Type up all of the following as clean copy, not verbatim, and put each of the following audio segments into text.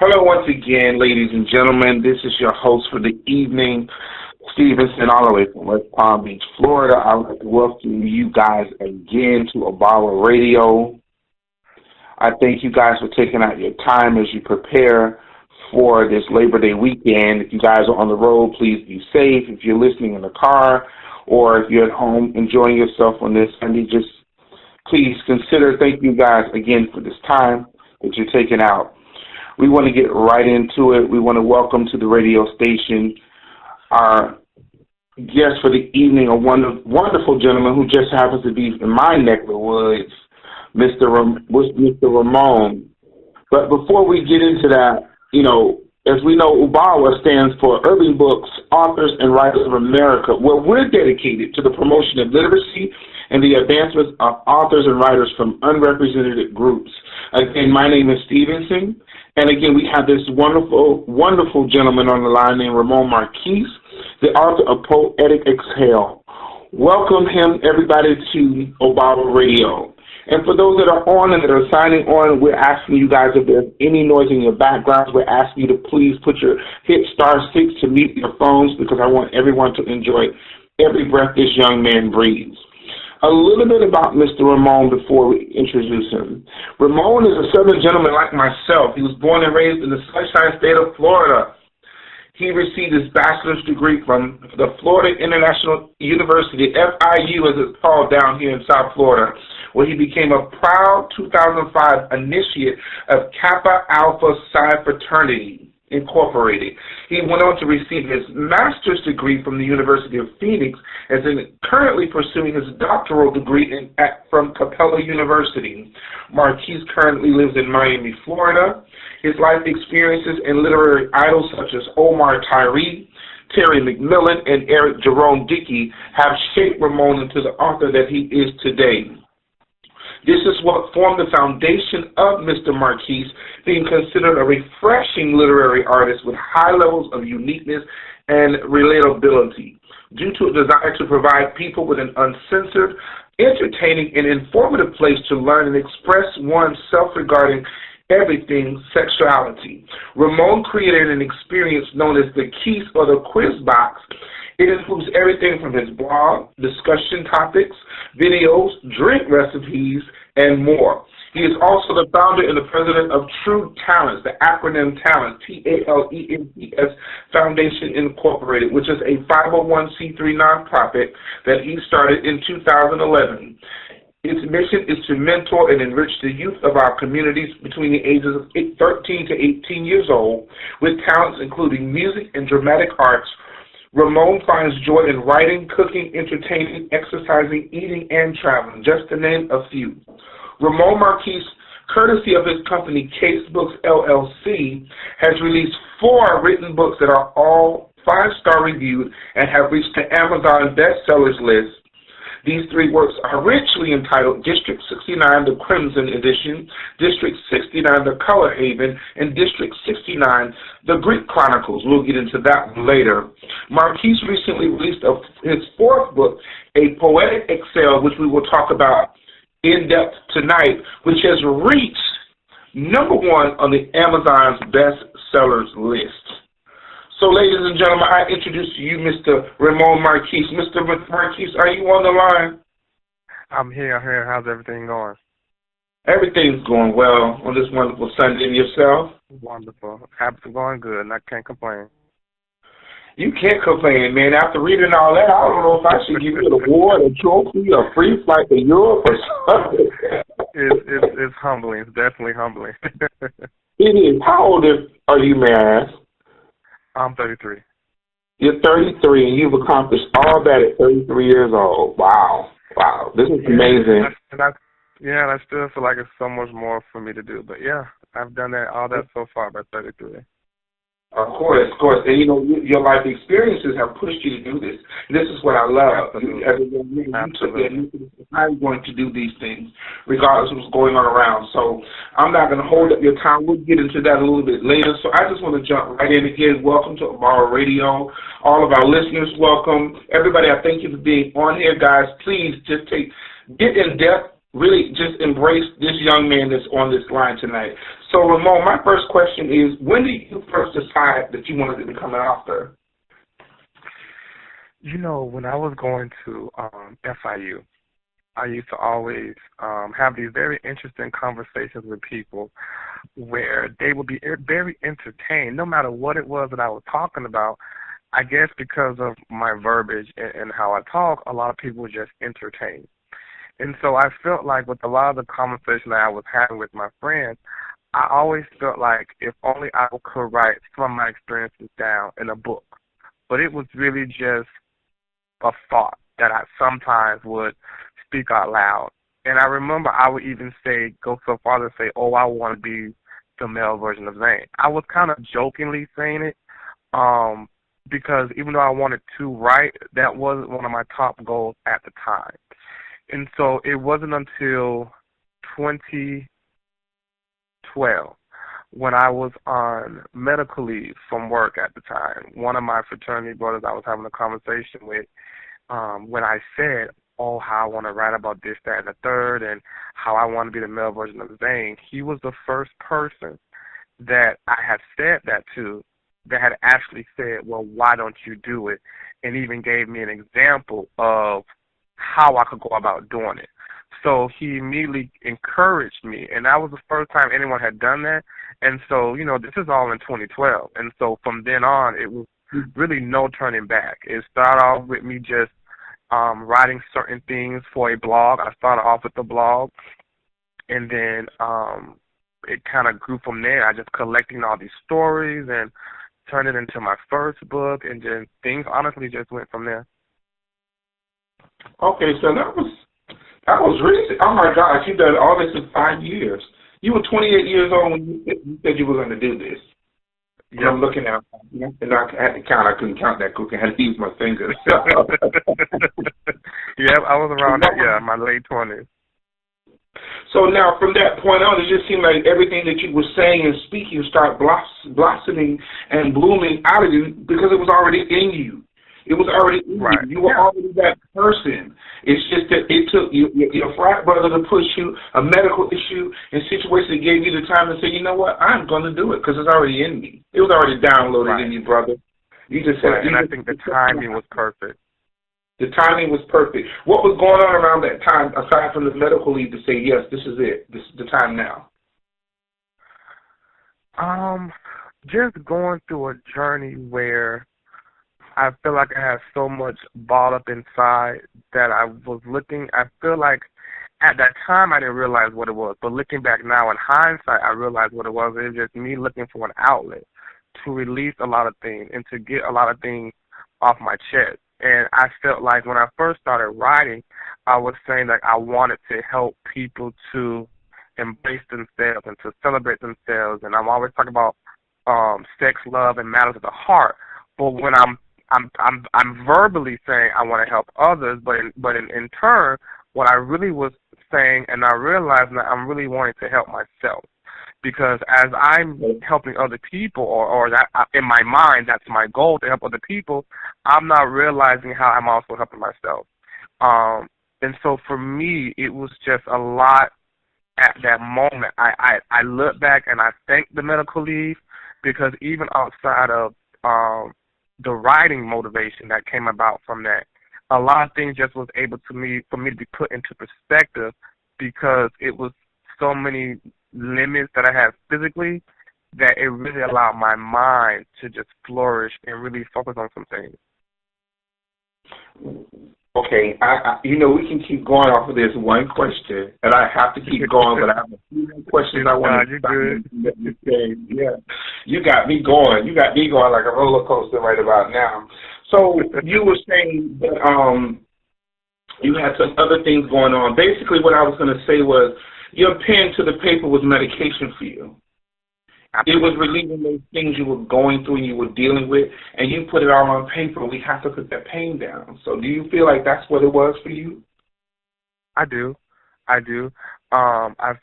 Hello once again, ladies and gentlemen. This is your host for the evening, Stevenson, all the way from West Palm Beach, Florida. I would like to welcome you guys again to Obama Radio. I thank you guys for taking out your time as you prepare for this Labor Day weekend. If you guys are on the road, please be safe. If you're listening in the car or if you're at home enjoying yourself on this Sunday, just please consider thank you guys again for this time that you're taking out. We want to get right into it. We want to welcome to the radio station our guest for the evening, a wonderful gentleman who just happens to be in my neck of the woods, Mr. Ramon. But before we get into that, as we know, UBAWA stands for Urban Books, Authors and Writers of America, where we're dedicated to the promotion of literacy and the advancement of authors and writers from unrepresented groups. Again, my name is Stevenson, and again, we have this wonderful gentleman on the line named Ramon Marquis, the author of Poetic Exhale. Welcome him, everybody, to Obama Radio. And for those that are on and that are signing on, we're asking you guys if there's any noise in your backgrounds, we're asking you to please hit *6 to mute your phones because I want everyone to enjoy every breath this young man breathes. A little bit about Mr. Ramon before we introduce him. Ramon is a Southern gentleman like myself. He was born and raised in the Sunshine State of Florida. He received his bachelor's degree from the Florida International University, FIU as it's called down here in South Florida, where he became a proud 2005 initiate of Kappa Alpha Psi Fraternity Incorporated. He went on to receive his master's degree from the University of Phoenix and is currently pursuing his doctoral degree from Capella University. Marquis currently lives in Miami, Florida. His life experiences and literary idols such as Omar Tyree, Terry McMillan, and Eric Jerome Dickey have shaped Ramon into the author that he is today. This is what formed the foundation of Mr. Marquis, being considered a refreshing literary artist with high levels of uniqueness and relatability, due to a desire to provide people with an uncensored, entertaining, and informative place to learn and express oneself regarding everything sexuality. Ramon created an experience known as the Keys or the Quiz Box. It includes everything from his blog, discussion topics, videos, drink recipes, and more. He is also the founder and the president of True Talents, the acronym TALENTS, TALENTS Foundation Incorporated, which is a 501c3 nonprofit that he started in 2011. Its mission is to mentor and enrich the youth of our communities between the ages of 13 to 18 years old with talents including music and dramatic arts. Ramon finds joy in writing, cooking, entertaining, exercising, eating, and traveling, just to name a few. Ramon Marquis, courtesy of his company Case Books LLC, has released 4 written books that are all 5-star reviewed and have reached the Amazon bestsellers list. These 3 works are richly entitled District 69, the Crimson Edition, District 69, the Color Haven, and District 69, the Greek Chronicles. We'll get into that one later. Marquis recently released his 4th book, A Poetic Exhale, which we will talk about in depth tonight, which has reached #1 on the Amazon's bestsellers list. So, ladies and gentlemen, I introduce to you Mr. Ramon Marquis. Mr. Marquis, are you on the line? I'm here. How's everything going? Everything's going well on this wonderful Sunday. And yourself? Wonderful. Happy going good, and I can't complain. You can't complain, man. After reading all that, I don't know if I should give you an award, a trophy, a free flight to Europe or something. It's humbling. It's definitely humbling. It is. How old are you, may I ask? I'm 33. You're 33, and you've accomplished all that at 33 years old. Wow. This is amazing. And I still feel like there's so much more for me to do. But, yeah, I've done all that so far by 33. Of course. And, your life experiences have pushed you to do this. This is what I love. Absolutely. I'm going to do these things, regardless of what's going on around. So I'm not going to hold up your time. We'll get into that a little bit later. So I just want to jump right in again. Welcome to Obama Radio. All of our listeners, welcome. Everybody, I thank you for being on here, guys. Please just get in depth. Really just embrace this young man that's on this line tonight. So, Ramon, my first question is, when did you first decide that you wanted to become an author? You know, when I was going to FIU, I used to always have these very interesting conversations with people where they would be very entertained, no matter what it was that I was talking about. I guess because of my verbiage and how I talk, a lot of people were just entertained. And so I felt like with a lot of the conversation that I was having with my friends, I always felt like if only I could write some of my experiences down in a book. But it was really just a thought that I sometimes would speak out loud. And I remember I would even go so far to say, oh, I want to be the male version of Zane. I was kind of jokingly saying it because even though I wanted to write, that wasn't one of my top goals at the time. And so it wasn't until 2012 when I was on medical leave from work at the time. One of my fraternity brothers I was having a conversation with, when I said, oh, how I want to write about this, that, and the third, and how I want to be the male version of Zane, he was the first person that I had said that to that had actually said, well, why don't you do it, and even gave me an example of how I could go about doing it. So he immediately encouraged me, and that was the first time anyone had done that. And so, you know, this is all in 2012. And so from then on, it was really no turning back. It started off with me just writing certain things for a blog. I started off with the blog, and then it kind of grew from there. I just collecting all these stories and turned it into my first book, and then things honestly just went from there. Okay, so that was recent. Oh my gosh, you've done all this in 5 years. You were 28 years old when you said you were going to do this. Yeah. I'm looking at, and I had to count. I couldn't count that quick. I had to use my fingers. Yeah, I was around that. Yeah, my late 20s. So now, from that point on, it just seemed like everything that you were saying and speaking started blossoming and blooming out of you because it was already in you. It was already in right. You. You were already that person. It's just that it took your frat brother to push you, a medical issue, and situation that gave you the time to say, you know what, I'm going to do it because it's already in me. It was already downloaded in you, brother. You just said, and I think the timing was perfect. The timing was perfect. What was going on around that time, aside from the medical leave, to say, yes, this is it. This is the time now? Just going through a journey where I feel like I had so much balled up inside that I was looking. I feel like at that time I didn't realize what it was, but looking back now in hindsight, I realized what it was. It was just me looking for an outlet to release a lot of things and to get a lot of things off my chest. And I felt like when I first started writing, I was saying that I wanted to help people to embrace themselves and to celebrate themselves. And I'm always talking about sex, love, and matters of the heart. But when I'm verbally saying I want to help others, but in turn, what I really was saying, and I realized that I'm really wanting to help myself. Because as I'm helping other people, or that in my mind, that's my goal, to help other people, I'm not realizing how I'm also helping myself. And so for me, it was just a lot at that moment. I look back and I thank the medical leave, because even outside of the writing motivation that came about from that, a lot of things just was able for me to be put into perspective, because it was so many limits that I had physically that it really allowed my mind to just flourish and really focus on some things. Okay, we can keep going off of this one question, and I have to keep going, but I have a few more questions I want to say. Yeah, you got me going. You got me going like a roller coaster right about now. So you were saying that you had some other things going on. Basically, what I was going to say was your pen to the paper was medication for you. It was relieving those things you were going through and you were dealing with, and you put it all on paper. We have to put that pain down. So do you feel like that's what it was for you? I do. I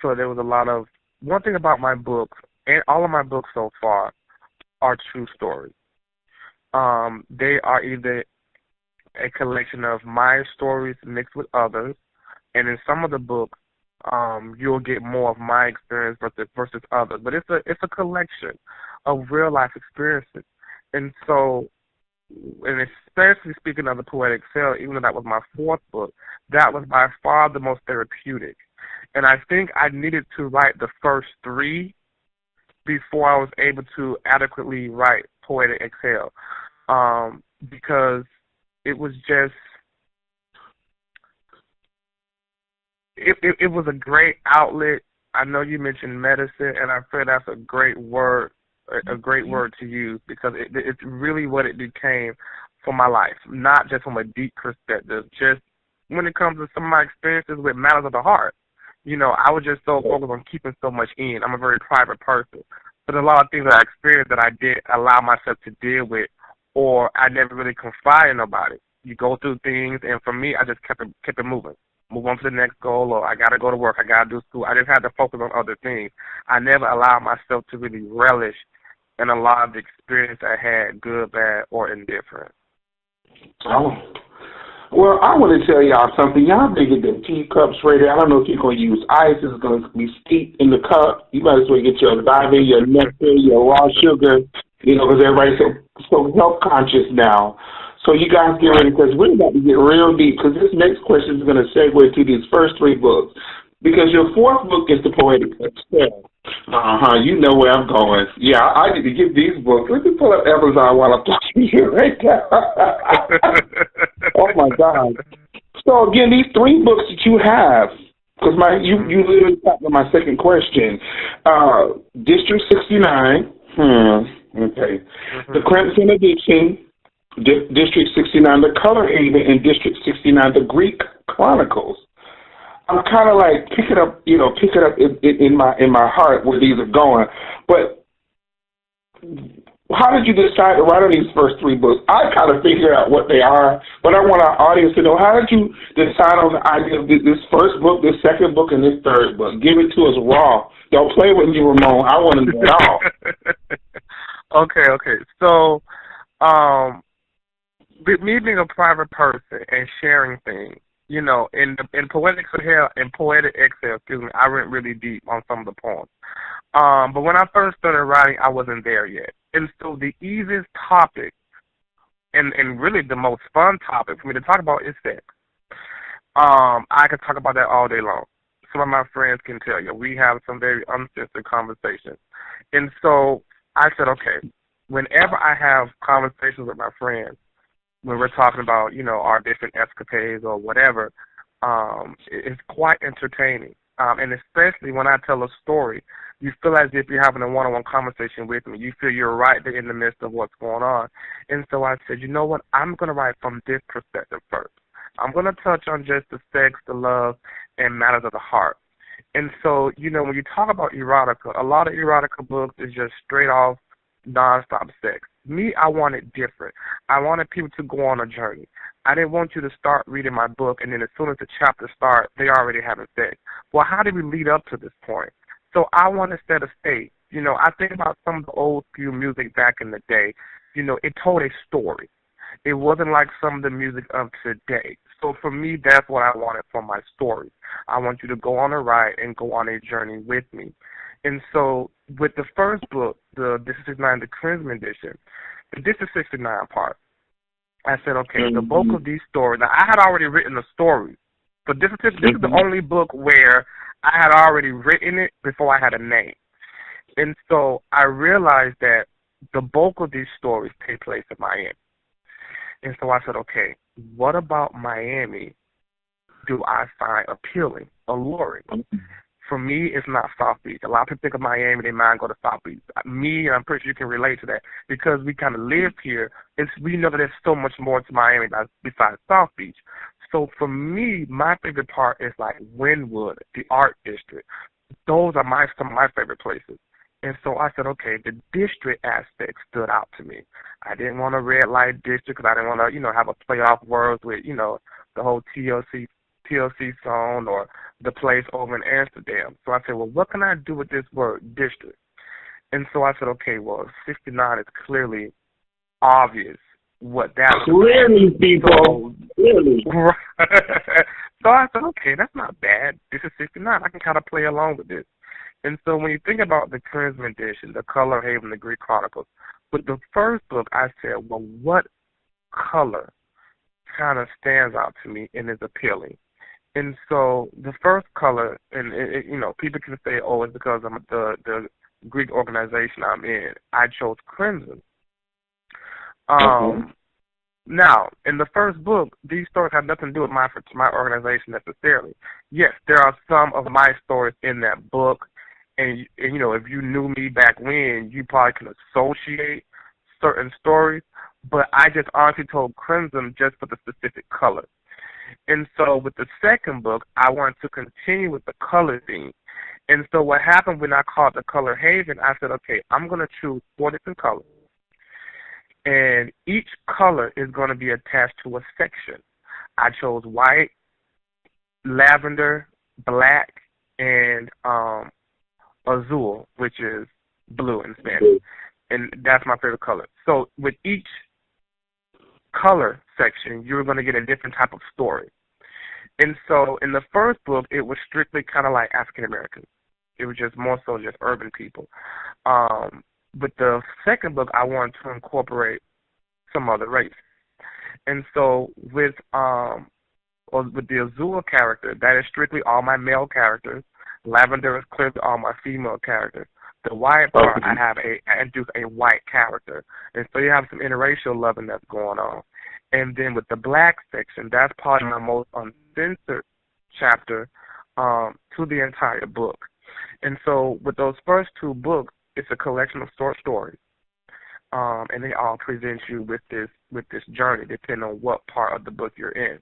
feel there was a lot of, one thing about my books, and all of my books so far, are true stories. They are either a collection of my stories mixed with others, and in some of the books, you'll get more of my experience versus others. But it's a collection of real life experiences. And so, and especially speaking of the Poetic Cell, even though that was my fourth book, that was by far the most therapeutic. And I think I needed to write the first three before I was able to adequately write Poetic Exhale, because it was just, it was a great outlet. I know you mentioned medicine, and I feel that's a great word to use, because it's really what it became for my life, not just from a deep perspective, just when it comes to some of my experiences with matters of the heart. I was just so focused on keeping so much in. I'm a very private person. But a lot of things that I experienced that I did allow myself to deal with, or I never really confided in nobody. You go through things, and for me, I just kept it moving. Move on to the next goal, or I got to go to work, I got to do school. I just had to focus on other things. I never allowed myself to really relish in a lot of the experience I had, good, bad, or indifferent. Oh. Well, I want to tell y'all something. Y'all been get the teacups ready. I don't know if you're going to use ice. It's going to be steeped in the cup. You might as well get your agave, your nectar, your raw sugar, because everybody's so health conscious now. So you guys get ready, because we're about to get real deep, because this next question is going to segue to these first three books. Because your fourth book is The Poetic Exhale. You know where I'm going. Yeah, I need to get these books. Let me pull up Amazon while I'm talking to you right now. Oh, my God. So, again, these three books that you have, because you literally talked about my second question. District 69. Okay. The Crimson Edition, District 69, The Color Haven, and District 69, The Greek Chronicles. I'm kind of like pick it up in my heart where these are going. But how did you decide to write on these first three books? I kind of figured out what they are, but I want our audience to know, how did you decide on the idea of this first book, this second book, and this third book? Give it to us raw. Don't play with me, Ramon. I want to know it all. Okay. So, me being a private person and sharing things, in Poetic Exhale, I went really deep on some of the poems. But when I first started writing, I wasn't there yet. And so the easiest topic, and really the most fun topic for me to talk about, is sex. I could talk about that all day long. Some of my friends can tell you. We have some very uncensored conversations. And so I said, okay, whenever I have conversations with my friends, when we're talking about, our different escapades or whatever, it's quite entertaining. And especially when I tell a story, you feel as if you're having a one-on-one conversation with me. You feel you're right there in the midst of what's going on. And so I said, you know what, I'm going to write from this perspective first. I'm going to touch on just the sex, the love, and matters of the heart. And so, when you talk about erotica, a lot of erotica books is just straight off nonstop sex. Me, I wanted different. I wanted people to go on a journey. I didn't want you to start reading my book, and then as soon as the chapter starts, they already having sex. Well, how did we lead up to this point? So I want to set a stage. I think about some of the old school music back in the day. It told a story. It wasn't like some of the music of today. So for me, that's what I wanted from my stories. I want you to go on a ride and go on a journey with me. And so with the first book, the District 69, the Crimson Edition, the District 69 part, I said, okay, the bulk of these stories, now I had already written the story, but this is the only book where I had already written it before I had a name. And so I realized that the bulk of these stories take place in Miami. And so I said, okay, what about Miami do I find appealing, alluring? For me, it's not South Beach. A lot of people think of Miami, they mind go to South Beach. Me, I'm pretty sure you can relate to that because we kind of live here. We know that there's so much more to Miami besides South Beach. So for me, my favorite part is like Wynwood, the Art District. Those are some of my favorite places. And so I said, okay, the district aspect stood out to me. I didn't want a red light district because I didn't want to, have a playoff words with, the whole TLC zone or the place over in Amsterdam. So I said, well, what can I do with this word, district? And so I said, okay, well, 69 is clearly obvious what that was. Clearly, people. Clearly. So I said, okay, that's not bad. This is 69. I can kind of play along with this. And so when you think about the Crimson Edition, the Color Haven, the Greek Chronicles, with the first book, I said, well, what color kind of stands out to me and is appealing? And so the first color, and people can say, oh, it's because I'm the Greek organization I'm in. I chose crimson. Now, in the first book, these stories have nothing to do with my organization necessarily. Yes, there are some of my stories in that book, and if you knew me back when, you probably can associate certain stories, but I just honestly told crimson just for the specific color. And so with the second book, I wanted to continue with the color theme. And so what happened when I called the Color Haven, I said, okay, I'm going to choose 4 different colors. And each color is going to be attached to a section. I chose white, lavender, black, and azul, which is blue in Spanish. And that's my favorite color. So with each color section, you're going to get a different type of story. And so in the first book, it was strictly kind of like African Americans. It was just more so just urban people. With the second book, I wanted to incorporate some other race. And so with the Azul character, that is strictly all my male characters. Lavender is clearly all my female characters. The white part, I introduce a white character. And so you have some interracial loving that's going on. And then with the black section, that's probably my most uncensored chapter to the entire book. And so with those first 2 books, it's a collection of short stories. And they all present you with this journey, depending on what part of the book you're in.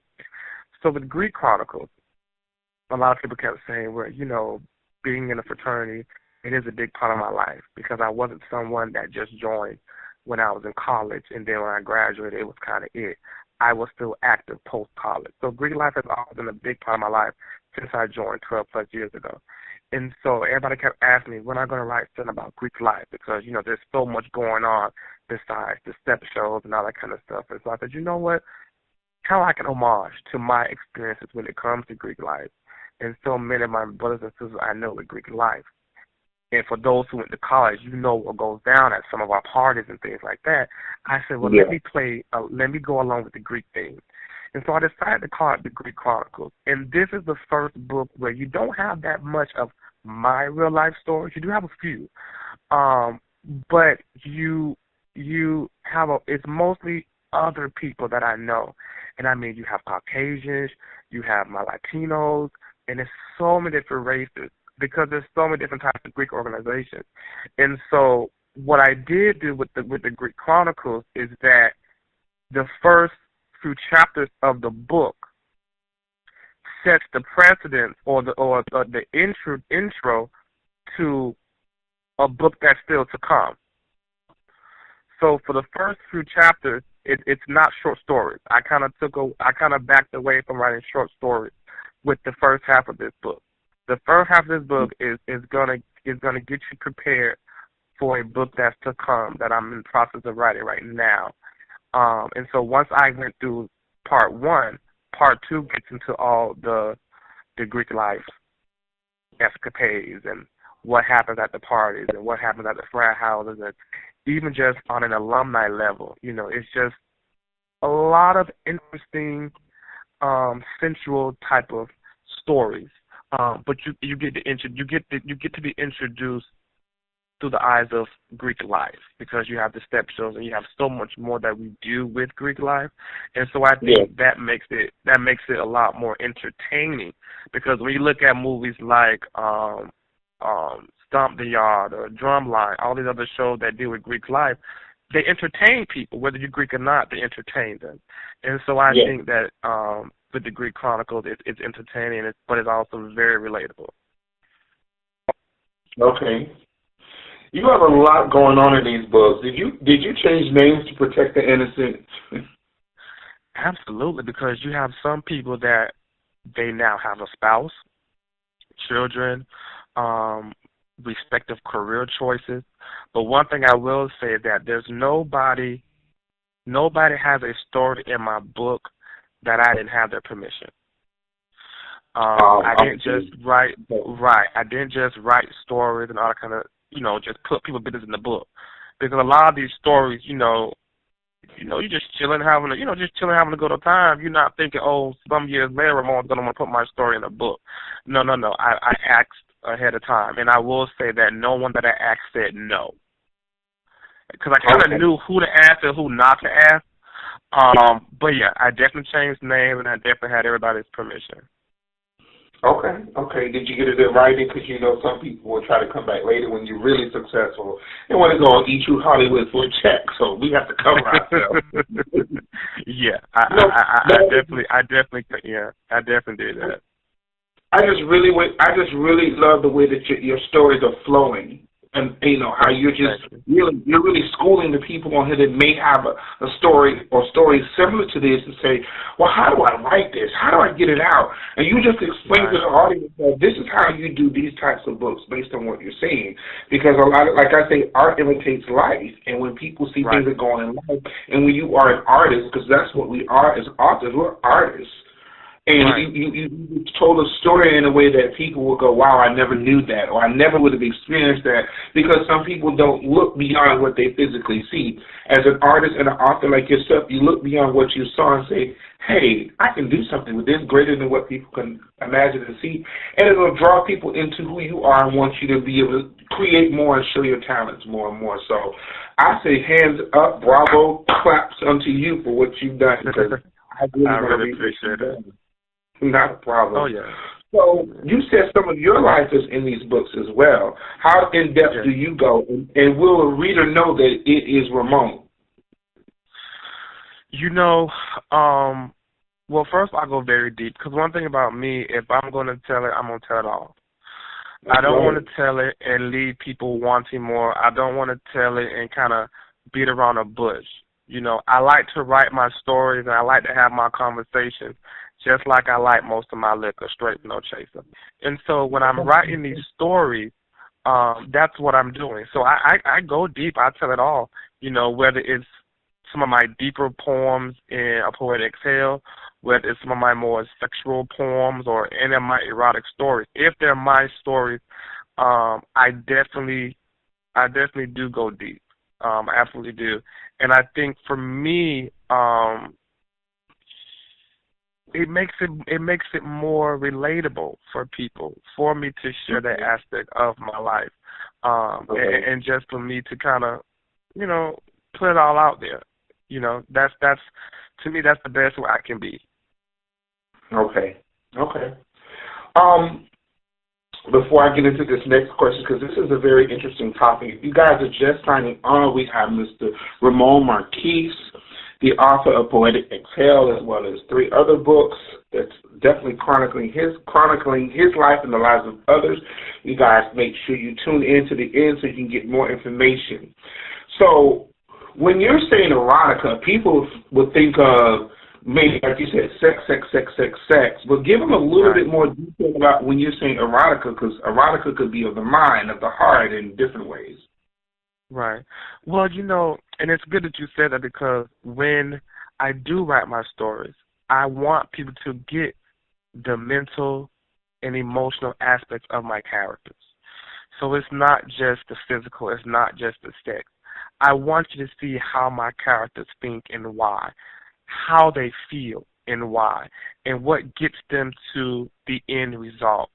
So with Greek Chronicles, a lot of people kept saying, well, being in a fraternity, it is a big part of my life because I wasn't someone that just joined when I was in college, and then when I graduated, it was kind of it. I was still active post-college. So Greek life has always been a big part of my life since I joined 12-plus years ago. And so everybody kept asking me, when am I going to write something about Greek life? Because, there's so much going on besides the step shows and all that kind of stuff. And so I said, you know what? Kind of like an homage to my experiences when it comes to Greek life. And so many of my brothers and sisters I know with Greek life. And for those who went to college, what goes down at some of our parties and things like that. I said, well, let me go along with the Greek theme. And so I decided to call it the Greek Chronicles. And this is the first book where you don't have that much of my real life stories. You do have a few. But you have it's mostly other people that I know. And I mean, you have Caucasians, you have my Latinos, and there's so many different races because there's so many different types of Greek organizations. And so what I did do with the Greek Chronicles is that the first few chapters of the book sets the precedent or the intro to a book that's still to come. So for the first few chapters, it's not short stories. I kind of backed away from writing short stories with the first half of this book. The first half of this book is gonna get you prepared for a book that's to come that I'm in the process of writing right now. And so once I went through part 1, part 2 gets into all the Greek life escapades and what happens at the parties and what happens at the frat houses, and even just on an alumni level, it's just a lot of interesting, sensual type of stories. But you get to be introduced through the eyes of Greek life because you have the step shows and you have so much more that we do with Greek life, and so I think that makes it a lot more entertaining because when you look at movies like Stomp the Yard or Drumline, all these other shows that deal with Greek life, they entertain people whether you're Greek or not. They entertain them, and so I think that with the Greek Chronicles, it's entertaining, but it's also very relatable. Okay. You have a lot going on in these books. Did you change names to protect the innocent? Absolutely, because you have some people that they now have a spouse, children, respective career choices. But one thing I will say is that there's nobody Nobody has a story in my book that I didn't have their permission. I didn't just write, right. I didn't just write stories and all that kind of, just put people business in the book. Because a lot of these stories, you're just chilling, having a good old time. You're not thinking, oh, some years later, Ramon's going to want to put my story in a book. No. I asked ahead of time. And I will say that no one that I asked said no. Because I kind of knew who to ask and who not to ask. But yeah, I definitely changed names and I definitely had everybody's permission. Okay. Did you get it in writing? Because some people will try to come back later when you're really successful and want to go and eat you Hollywood for a check. So we have to cover ourselves. Yeah, I definitely did that. I just really love the way that your stories are flowing. And how you're really schooling the people on here that may have a story or stories similar to this and say, well, how do I write this? How do I get it out? And you just explain to the audience that this is how you do these types of books based on what you're seeing. Because a lot of, like I say, art imitates life. And when people see things that go on in life, and when you are an artist, because that's what we are as authors, we're artists. And you told a story in a way that people will go, wow, I never knew that, or I never would have experienced that, because some people don't look beyond what they physically see. As an artist and an author like yourself, you look beyond what you saw and say, hey, I can do something with this greater than what people can imagine and see, and it'll draw people into who you are and want you to be able to create more and show your talents more and more. So I say hands up, bravo, claps unto you for what you've done, because I really appreciate it. Not a problem. Oh, yeah. So you said some of your life is in these books as well. How in-depth do you go? And will a reader know that it is Ramon? Well, first I go very deep, because one thing about me, if I'm going to tell it, I'm going to tell it all. I don't want to tell it and leave people wanting more. I don't want to tell it and kind of beat around a bush. I like to write my stories, and I like to have my conversations, just like I like most of my liquor, straight no chaser. And so when I'm writing these stories, that's what I'm doing. So I go deep. I tell it all, whether it's some of my deeper poems in A Poetic Exhale, whether it's some of my more sexual poems or any of my erotic stories. If they're my stories, I definitely do go deep. I absolutely do. And I think for me, it makes it more relatable for people, for me to share that aspect of my life, and just for me to kind of, put it all out there. That's to me, that's the best way I can be. Okay. Before I get into this next question, because this is a very interesting topic, if you guys are just signing on, we have Mr. Ramon Marquis, the author of Poetic Exhale, as well as 3 other books that's definitely chronicling his life and the lives of others. You guys make sure you tune in to the end so you can get more information. So when you're saying erotica, people would think of, maybe, like you said, sex, but give them a little bit more detail about when you're saying erotica, because erotica could be of the mind, of the heart, in different ways. Right. Well, and it's good that you said that, because when I do write my stories, I want people to get the mental and emotional aspects of my characters. So it's not just the physical, it's not just the sex. I want you to see how my characters think and why, how they feel and why, and what gets them to the end result.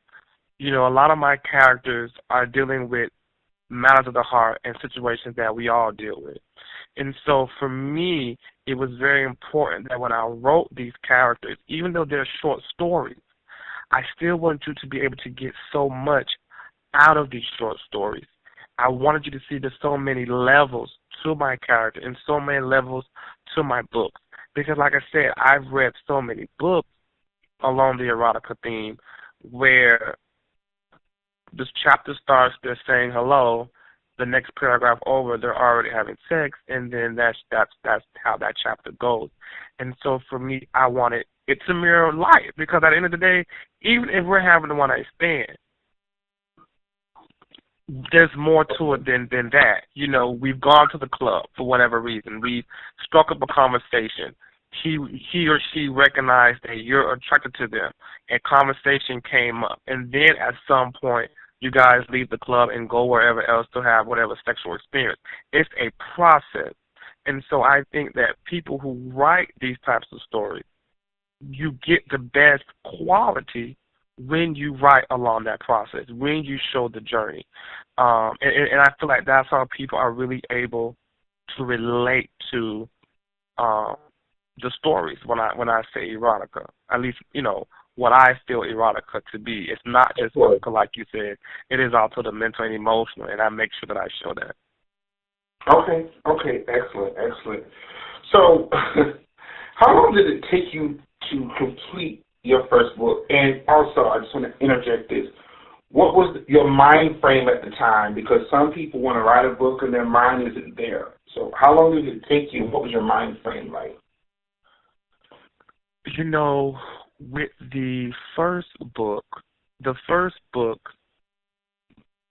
A lot of my characters are dealing with matters of the heart and situations that we all deal with. And so for me, it was very important that when I wrote these characters, even though they're short stories, I still want you to be able to get so much out of these short stories. I wanted you to see there's so many levels to my character and so many levels to my books. Because like I said, I've read so many books along the erotica theme where this chapter starts, they're saying hello, the next paragraph over, they're already having sex, and then that's how that chapter goes. And so for me, I wanted it to mirror life, because at the end of the day, even if we're having a one-night stand, there's more to it than that. You know, we've gone to the club for whatever reason. We struck up a conversation. He or she recognized that you're attracted to them, and conversation came up. And then at some point, you guys leave the club and go wherever else to have whatever sexual experience. It's a process. And so I think that people who write these types of stories, you get the best quality when you write along that process, when you show the journey. And I feel like that's how people are really able to relate to the stories when I say erotica. At least, you know, what I feel erotica to be. It's not just physical, like you said. It is also the mental and emotional, and I make sure that I show that. Okay, excellent. So, how long did it take you to complete your first book? And also, I just want to interject this. What was your mind frame at the time? Because some people want to write a book and their mind isn't there. So how long did it take you? What was your mind frame like? You know, with the first book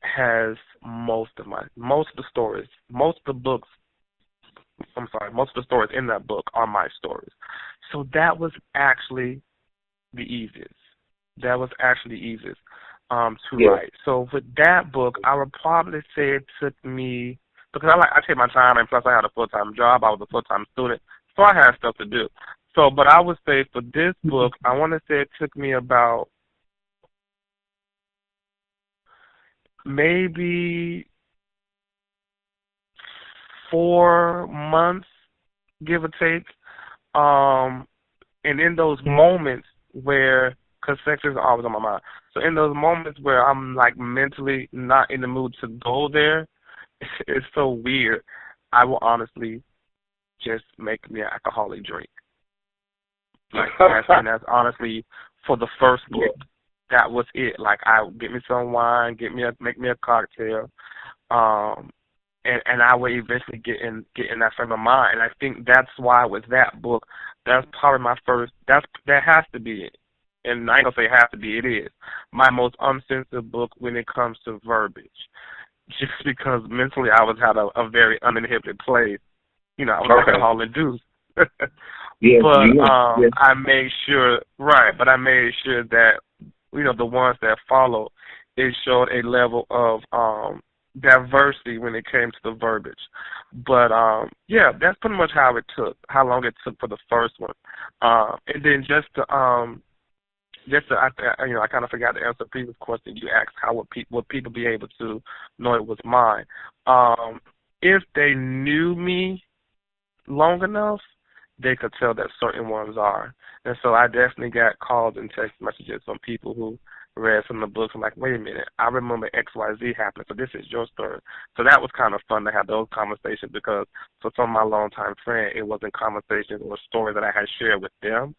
has most of the stories in that book are my stories. So that was actually the easiest. To write. So with that book, I would probably say it took me, because I take my time, and plus I had a full-time job. I was a full-time student, so I had stuff to do. So, but I would say for this book, I want to say it took me about maybe 4 months, give or take. And in those moments where, because sex is always on my mind, so in those moments where I'm like mentally not in the mood to go there, it's so weird. I will honestly just make me an alcoholic drink. Like that's honestly, for the first book, that was it. Like, I would get me some wine, make me a cocktail, and I would eventually get in that frame of mind. And I think that's why with that book, that's probably my first. That has to be it. And I ain't gonna say it has to be. It is my most uncensored book when it comes to verbiage, just because mentally I was at a very uninhibited place. You know, I was alcohol induced. I made sure, but I made sure that, you know, the ones that follow, it showed a level of diversity when it came to the verbiage. But that's pretty much how long it took for the first one. And then I kind of forgot to answer the previous question you asked. How would people be able to know it was mine? If they knew me long enough, they could tell that certain ones are. And so I definitely got calls and text messages from people who read some of the books. I'm like, wait a minute, I remember XYZ happening, so this is your story. So that was kind of fun to have those conversations, because for some of my longtime friends, it wasn't conversations or stories that I had shared with them.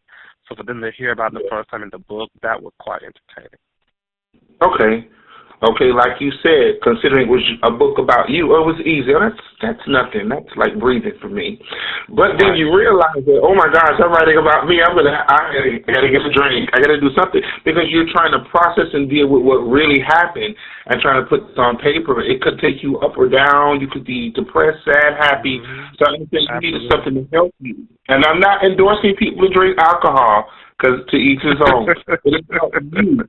So for them to hear about the first time in the book, that was quite entertaining. Okay, like you said, considering it was a book about you, it was easy. That's nothing. That's like breathing for me. But then you realize that, oh my gosh, I'm writing about me. I gotta get a drink. I gotta do something, because you're trying to process and deal with what really happened and trying to put this on paper. It could take you up or down. You could be depressed, sad, happy. So I think you needed something to help you. And I'm not endorsing people to drink alcohol, because to each his own. It helped you.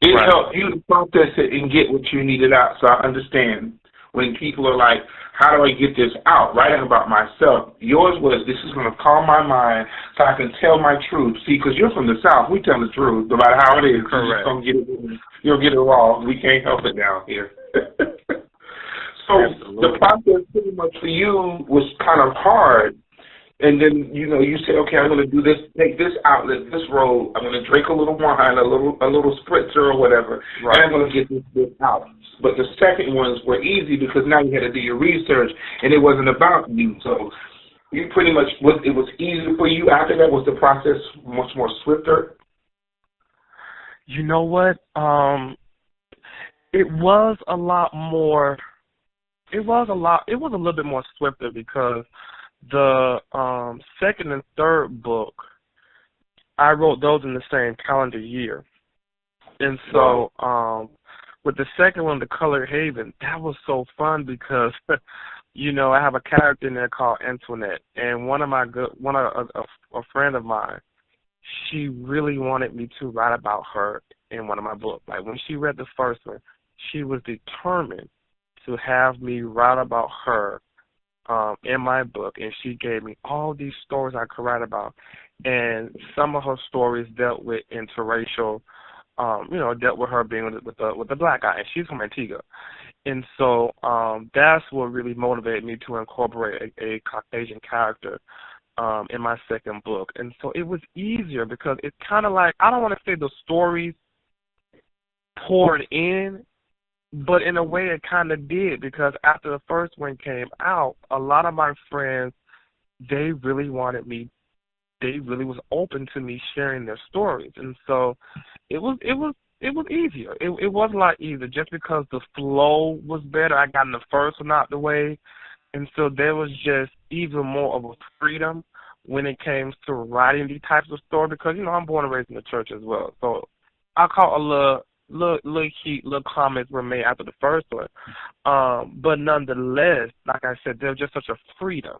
It helped you to process it and get what you needed out. So I understand when people are like, how do I get this out? Writing about myself. Yours was, this is going to calm my mind so I can tell my truth. See, because you're from the South. We tell the truth no matter how it is. Correct. You'll get it wrong. We can't help it down here. So absolutely. The process pretty much for you was kind of hard. And then, you know, you say, okay, I'm going to do this, take this outlet, this road. I'm going to drink a little wine, a little spritzer or whatever, and I'm going to get this out. But the second ones were easy because now you had to do your research, and it wasn't about you. So you pretty much, it was easier for you after that? Was the process much more swifter? You know what? It was a lot more, it was a little bit more swifter, because the second and third book, I wrote those in the same calendar year. And so with the second one, The Colored Haven, that was so fun because, I have a character in there called Antoinette, and a friend of mine, she really wanted me to write about her in one of my books. Like when she read the first one, she was determined to have me write about her in my book, and she gave me all these stories I could write about. And some of her stories dealt with interracial, dealt with her being with the black guy, and she's from Antigua. And so that's what really motivated me to incorporate a Caucasian character in my second book. And so it was easier because it's kind of like, I don't want to say the stories poured in, but in a way it kind of did, because after the first one came out, a lot of my friends, they really was open to me sharing their stories. And so it was easier. It was a lot easier just because the flow was better. I got in the first one out the way. And so there was just even more of a freedom when it came to writing these types of stories, because, I'm born and raised in the church as well. So I caught a little comments were made after the first one. But nonetheless, like I said, there was just such a freedom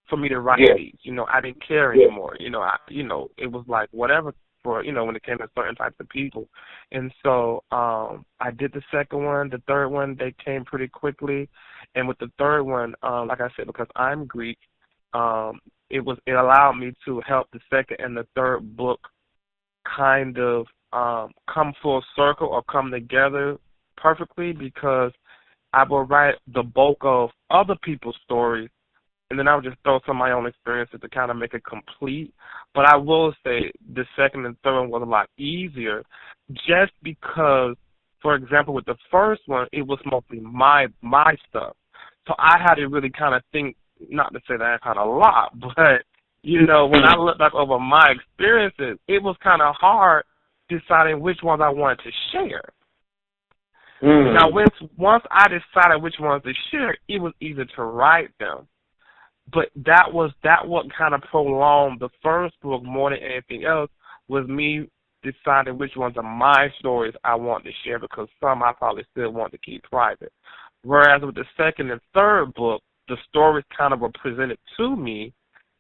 for me to write these. I didn't care anymore. It was like whatever for, when it came to certain types of people. And so I did the second one. The third one, they came pretty quickly. And with the third one, like I said, because I'm Greek, it allowed me to help the second and the third book kind of come full circle or come together perfectly, because I will write the bulk of other people's stories, and then I would just throw some of my own experiences to kind of make it complete. But I will say the second and third one was a lot easier, just because, for example, with the first one, it was mostly my stuff. So I had to really kind of think, not to say that I had a lot, but, when I look back over my experiences, it was kind of hard deciding which ones I wanted to share. Now, once I decided which ones to share, it was easier to write them. But that what kind of prolonged the first book more than anything else, was me deciding which ones are my stories I want to share, because some I probably still want to keep private. Whereas with the second and third book, the stories kind of were presented to me,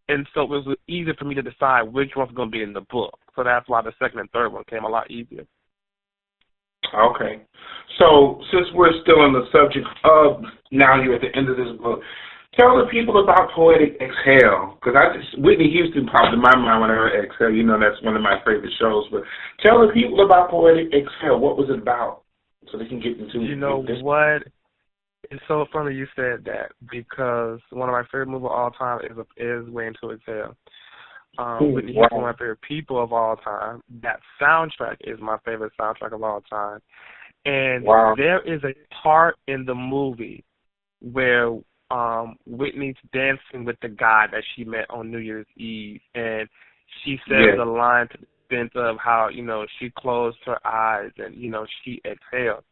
and so it was easier for me to decide which one's going to be in the book. So that's why the second and third one came a lot easier. Okay. So since we're still on the subject of, now you're at the end of this book, tell the people about Poetic Exhale, because Whitney Houston popped in my mind when I heard Exhale. That's one of my favorite shows. But tell the people about Poetic Exhale. What was it about, so they can get into this. What? It's so funny you said that, because one of my favorite movies of all time is Waiting to Exhale. Whitney Houston, one of my favorite people of all time. That soundtrack is my favorite soundtrack of all time. And there is a part in the movie where Whitney's dancing with the guy that she met on New Year's Eve, and she says a line to the extent of how, she closed her eyes and, she exhaled.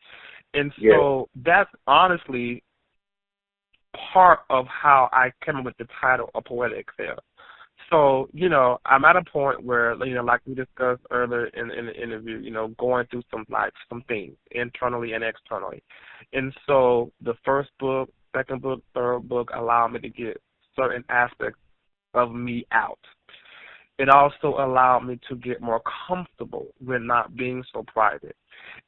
And so that's honestly part of how I came up with the title of Poetic Exhale. So, I'm at a point where, like we discussed earlier in the interview, going through some things internally and externally. And so the first book, second book, third book allowed me to get certain aspects of me out. It also allowed me to get more comfortable with not being so private.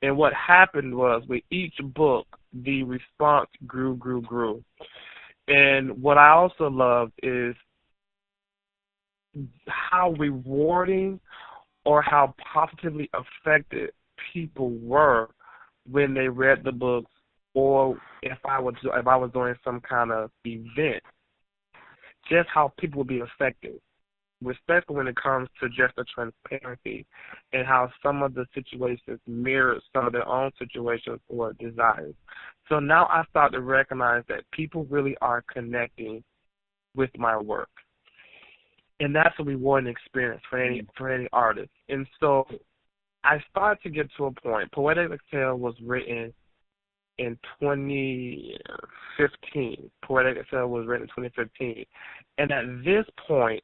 And what happened was, with each book, the response grew. And what I also loved is how rewarding or how positively affected people were when they read the books, or if I was doing some kind of event, just how people would be affected, especially when it comes to just the transparency and how some of the situations mirror some of their own situations or desires. So now I start to recognize that people really are connecting with my work. And that's a rewarding experience for any artist. And so I started to get to a point. Poetic Exhale was written in 2015. Poetic Exhale was written in 2015. And at this point,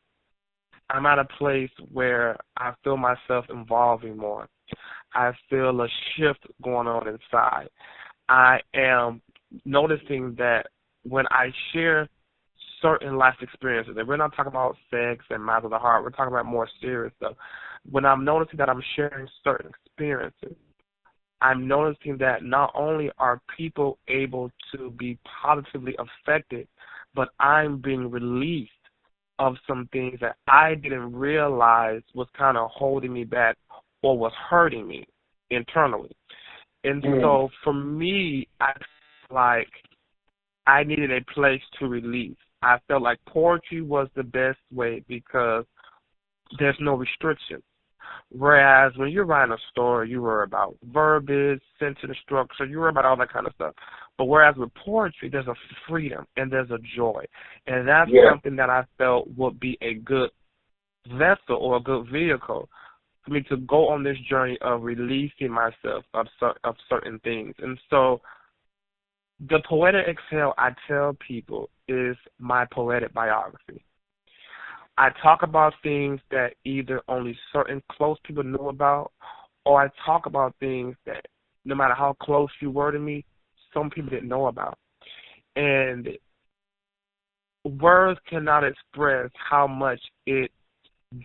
I'm at a place where I feel myself evolving more. I feel a shift going on inside. I am noticing that when I share certain life experiences, and we're not talking about sex and matters of the heart, we're talking about more serious stuff. When I'm noticing that I'm sharing certain experiences, I'm noticing that not only are people able to be positively affected, but I'm being released of some things that I didn't realize was kind of holding me back or was hurting me internally. And so for me, I felt like I needed a place to release. I felt like poetry was the best way because there's no restrictions. Whereas when you're writing a story, you worry about verbiage, sentence structure, you worry about all that kind of stuff. But whereas with poetry, there's a freedom and there's a joy. And that's something that I felt would be a good vessel or a good vehicle for me to go on this journey of releasing myself of certain things. And so the Poetic Exhale, I tell people, is my poetic biography. I talk about things that either only certain close people know about, or I talk about things that no matter how close you were to me, some people didn't know about. And words cannot express how much it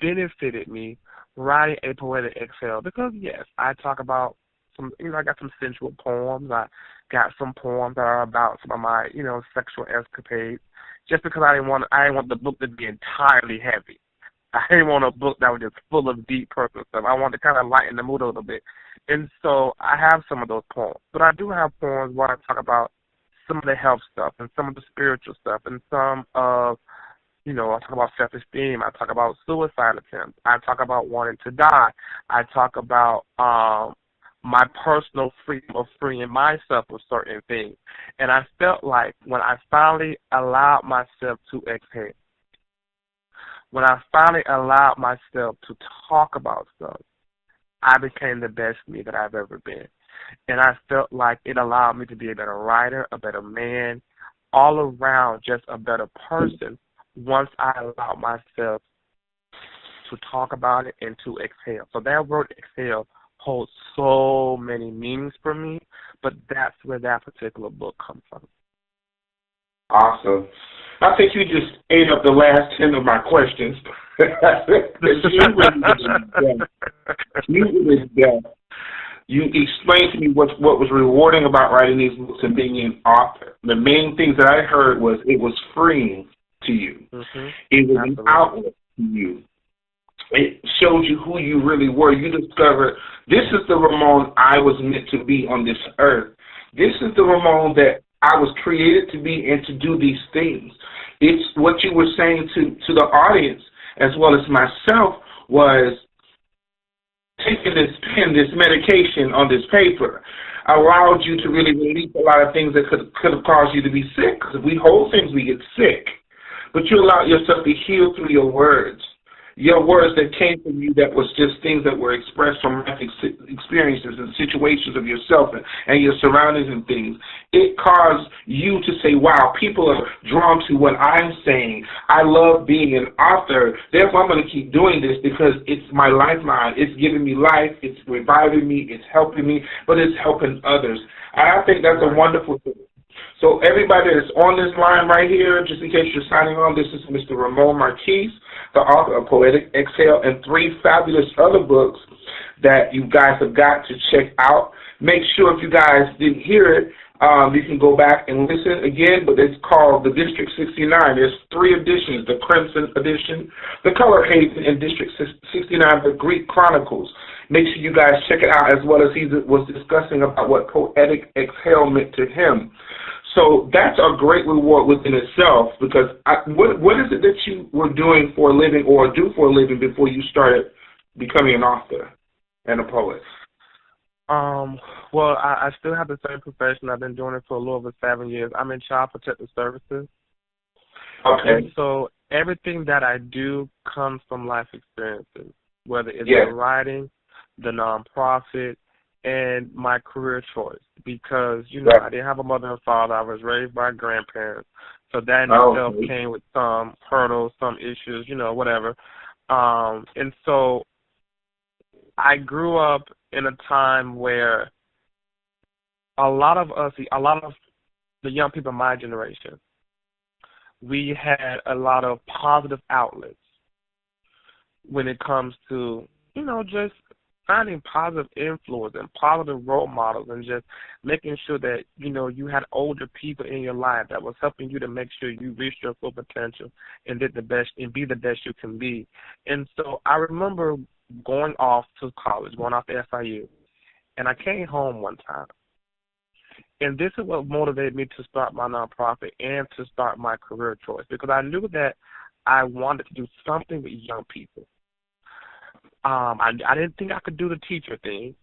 benefited me writing a Poetic Exhale because, yes, I talk about some, I got some sensual poems. I got some poems that are about some of my, sexual escapades. Just because I didn't want the book to be entirely heavy. I didn't want a book that was just full of deep personal stuff. I wanted to kind of lighten the mood a little bit. And so I have some of those poems. But I do have poems where I talk about some of the health stuff and some of the spiritual stuff and some of, I talk about self-esteem. I talk about suicide attempts. I talk about wanting to die. I talk about my personal freedom of freeing myself of certain things. And I felt like when I finally allowed myself to exhale, when I finally allowed myself to talk about stuff, I became the best me that I've ever been. And I felt like it allowed me to be a better writer, a better man, all around just a better person once I allowed myself to talk about it and to exhale. So that word exhale holds so many meanings for me, but that's where that particular book comes from. Awesome. I think you just ate up the last 10 of my questions. You explained to me what was rewarding about writing these books and being an author. The main things that I heard was it was freeing to you. Mm-hmm. It was an outlet to you. It showed you who you really were. You discovered this is the Ramon I was meant to be on this earth. This is the Ramon that I was created to be and to do these things. It's what you were saying to the audience as well as myself was taking this pen, this medication on this paper allowed you to really release a lot of things that could have caused you to be sick. Because if we hold things, we get sick. But you allow yourself to heal through your words. Your words that came from you that was just things that were expressed from life experiences and situations of yourself and your surroundings and things. It caused you to say, wow, people are drawn to what I'm saying. I love being an author. Therefore, I'm going to keep doing this because it's my lifeline. It's giving me life. It's reviving me. It's helping me, but it's helping others. And I think that's a wonderful thing. So everybody that's on this line right here, just in case you're signing on, this is Mr. Ramon Marquis, the author of Poetic Exhale and 3 fabulous other books that you guys have got to check out. Make sure if you guys didn't hear it, you can go back and listen again, but it's called the District 69. There's 3 editions, the Crimson Edition, the Color Haven, and District 69, the Greek Chronicles. Make sure you guys check it out as well as he was discussing about what Poetic Exhale meant to him. So that's a great reward within itself because what is it that you were doing for a living or do for a living before you started becoming an author and a poet? Well, I still have the same profession. I've been doing it for a little over 7 years. I'm in Child Protective Services. Okay. And so everything that I do comes from life experiences, whether it's the writing, the nonprofit, and my career choice because, I didn't have a mother and father. I was raised by grandparents. So that in itself came with some hurdles, some issues, whatever. And so I grew up in a time where a lot of the young people in my generation, we had a lot of positive outlets when it comes to, just finding positive influence and positive role models and just making sure that, you had older people in your life that was helping you to make sure you reached your full potential and did the best and be the best you can be. And so I remember going off to college, going off to FIU, and I came home one time. And this is what motivated me to start my nonprofit and to start my career choice, because I knew that I wanted to do something with young people. I didn't think I could do the teacher thing,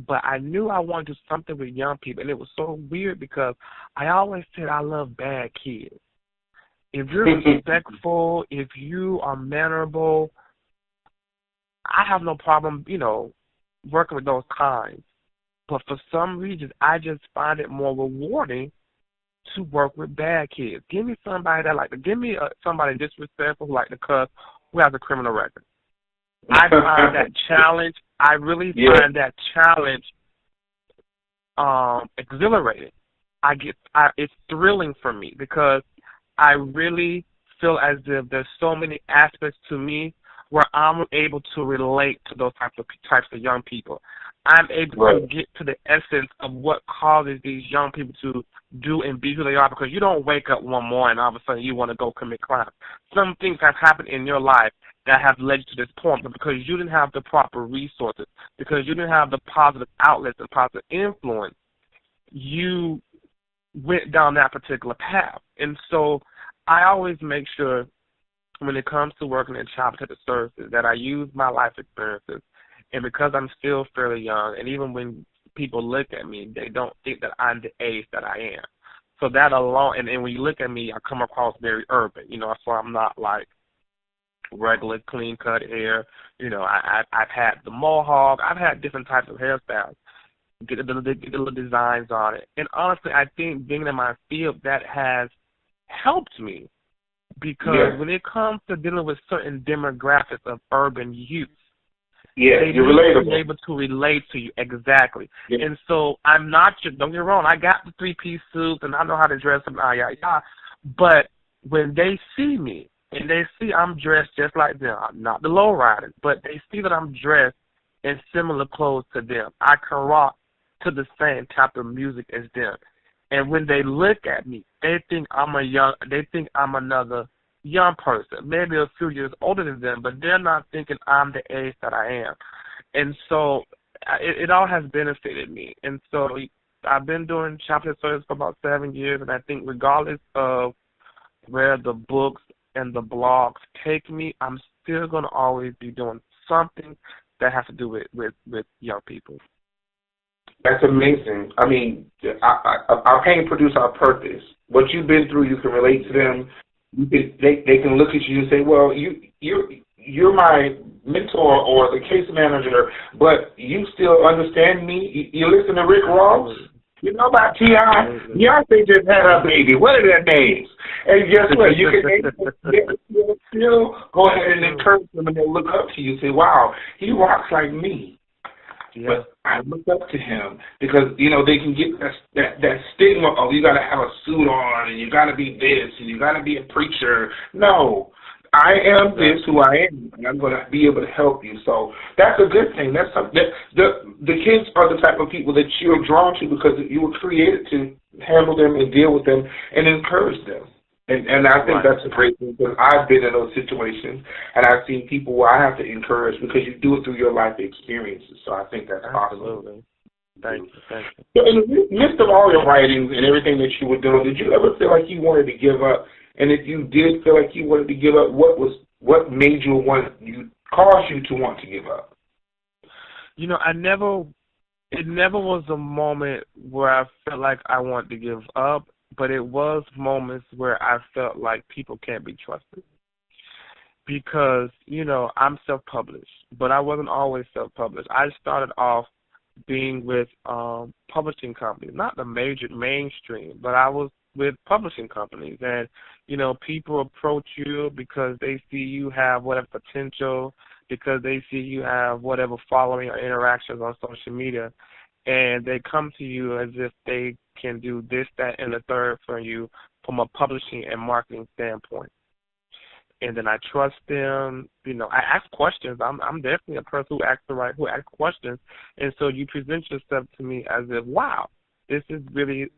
but I knew I wanted to do something with young people. And it was so weird because I always said I love bad kids. If you're respectful, if you are mannerable, I have no problem, working with those kinds. But for some reason, I just find it more rewarding to work with bad kids. Give me somebody somebody disrespectful who like to cuss, who has a criminal record. I find that challenge. I really find that challenge exhilarating. It's thrilling for me because I really feel as if there's so many aspects to me where I'm able to relate to those types of young people. I'm able to get to the essence of what causes these young people to do and be who they are, because you don't wake up one morning and all of a sudden you want to go commit crime. Some things have happened in your life that have led you to this point, but because you didn't have the proper resources, because you didn't have the positive outlets and positive influence, you went down that particular path. And so I always make sure when it comes to working in child protective services that I use my life experiences. And because I'm still fairly young, and even when people look at me, they don't think that I'm the age that I am. So that alone, and when you look at me, I come across very urban, so I'm not like regular clean-cut hair. I've had the mohawk. I've had different types of hairstyles, get the little designs on it. And honestly, I think being in my field, that has helped me, because when it comes to dealing with certain demographics of urban youth, they you're need relatable. to be able to relate to you. Exactly. Yeah. And so I'm not just, don't get me wrong, I got the three-piece suits and I know how to dress them, but when they see me and they see I'm dressed just like them, I'm not the lowrider, but they see that I'm dressed in similar clothes to them, I can rock to the same type of music as them. And when they look at me, they think I'm another young person, maybe a few years older than them, but they're not thinking I'm the age that I am. And so it all has benefited me. And so I've been doing chaplain service for about 7 years, and I think regardless of where the books and the blogs take me, I'm still going to always be doing something that has to do with young people. That's amazing. I mean, our pain produce our purpose. What you've been through, you can relate to them. They can look at you and say, well, you're my mentor or the case manager, but you still understand me. You listen to Rick Ross. You know about T.I. Beyonce just had her baby. What are their names? And guess what? You can still go ahead and encourage them, and they'll look up to you and say, wow, he rocks like me. Yeah. But I look up to him because, they can get that stigma of you got to have a suit on and you got to be this and you got to be a preacher. No, I am this who I am, and I'm going to be able to help you. So that's a good thing. That's something the kids are the type of people that you're drawn to because you were created to handle them and deal with them and encourage them. And I think that's a great thing, because I've been in those situations, and I've seen people where I have to encourage because you do it through your life experiences. So I think that's absolutely awesome. Thank you. So in the midst of all your writings and everything that you were doing, did you ever feel like you wanted to give up? And if you did feel like you wanted to give up, what made you caused you to want to give up? It never was a moment where I felt like I wanted to give up. But it was moments where I felt like people can't be trusted. Because, I'm self-published, but I wasn't always self-published. I started off being with publishing companies, not the mainstream, but I was with publishing companies. And, people approach you because they see you have whatever potential. because they see you have whatever following or interactions on social media, and they come to you as if they can do this, that, and the third for you from a publishing and marketing standpoint. And then I trust them. I ask questions. I'm definitely a person who asks questions. And so you present yourself to me as if, wow, this really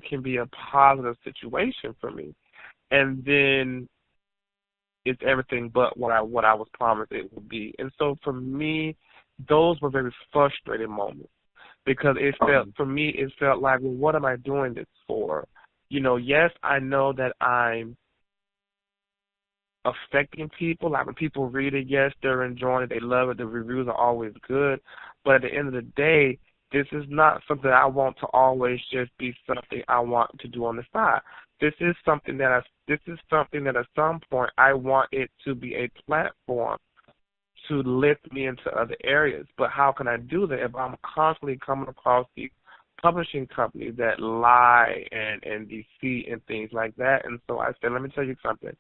can be a positive situation for me. And then it's everything but what I was promised it would be. And so for me, those were very frustrating moments, because it felt like, well, what am I doing this for? Yes, I know that I'm affecting people. Like, when people read it, yes, they're enjoying it, they love it, the reviews are always good. But at the end of the day, this is not something I want to always just be something I want to do on the side. This is something that at some point I want it to be a platform to lift me into other areas. But how can I do that if I'm constantly coming across these publishing companies that lie and deceit and things like that? And so I said, let me tell you something.